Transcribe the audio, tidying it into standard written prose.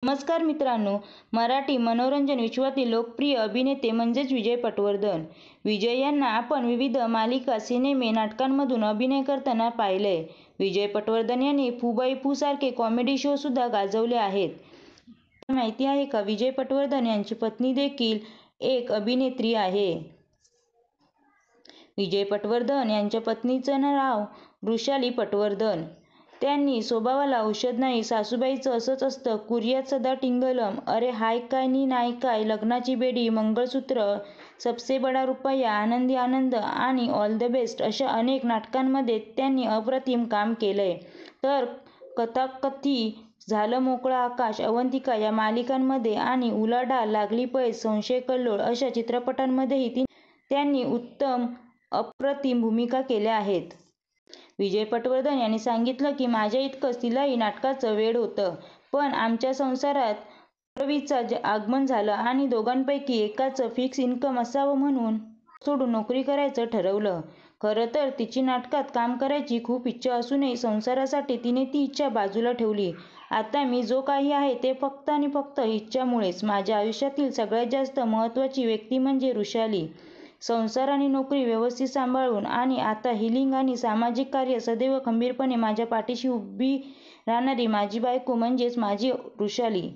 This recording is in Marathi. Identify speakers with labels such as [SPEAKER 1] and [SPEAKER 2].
[SPEAKER 1] नमस्कार मित्रांनो, मराठी मनोरंजन विश्वातील लोकप्रिय अभिनेते म्हणजेच विजय पटवर्धन. विजय यांना आपण विविध मालिका, सिनेमे, नाटकांमधून अभिनय करताना पाहिलंय. विजय पटवर्धन यांनी फू-बाई फू सारखे कॉमेडी शो सुद्धा गाजवले आहेत. माहिती आहे का, विजय पटवर्धन यांची पत्नी देखील एक अभिनेत्री आहे. विजय पटवर्धन यांच्या पत्नीचं नाव वृषाली पटवर्धन. त्यांनी स्वभावाला औषध नाही, सासूबाईंचं असंच असतं, कुर्यात सदा टिंगलम, अरे हाय काय नी नाही काय, लग्नाची बेडी, मंगळसूत्र, सबसे बडा रुपया, आनंदी आनंद आणि ऑल द बेस्ट अशा अनेक नाटकांमध्ये त्यांनी अप्रतिम काम केलंय. तर कथाकथी, झालं मोकळं आकाश, अवंतिका या मालिकांमध्ये आणि उलाढाल, लागली पैज, संशय कल्लोळ अशा चित्रपटांमध्येही त्यांनी उत्तम अप्रतिम भूमिका केल्या आहेत. विजय पटवर्धन यांनी सांगितलं की माझ्या इतकंच तिलाही नाटकाचं वेड होतं. पण आमच्या संसारात रवीचं आगमन झालं आणि दोघांपैकी एकाचं फिक्स इन्कम असावं म्हणून सोडून नोकरी करायचं ठरवलं. खरं तर तिची नाटकात काम करायची खूप इच्छा असूनही संसारासाठी तिने ती इच्छा बाजूला ठेवली. आता मी जो काही आहे ते फक्त आणि फक्त इच्छामुळेच. माझ्या आयुष्यातील सगळ्यात जास्त महत्त्वाची व्यक्ती म्हणजे वृषाली. संसार आणि नोकरी व्यवस्थित सांभाळून आणि आता हिलिंग आणि सामाजिक कार्य सदैव खंबीरपणे माझ्या पाठीशी उभी राहणारी माझी बायको म्हणजेच माझी वृषाली.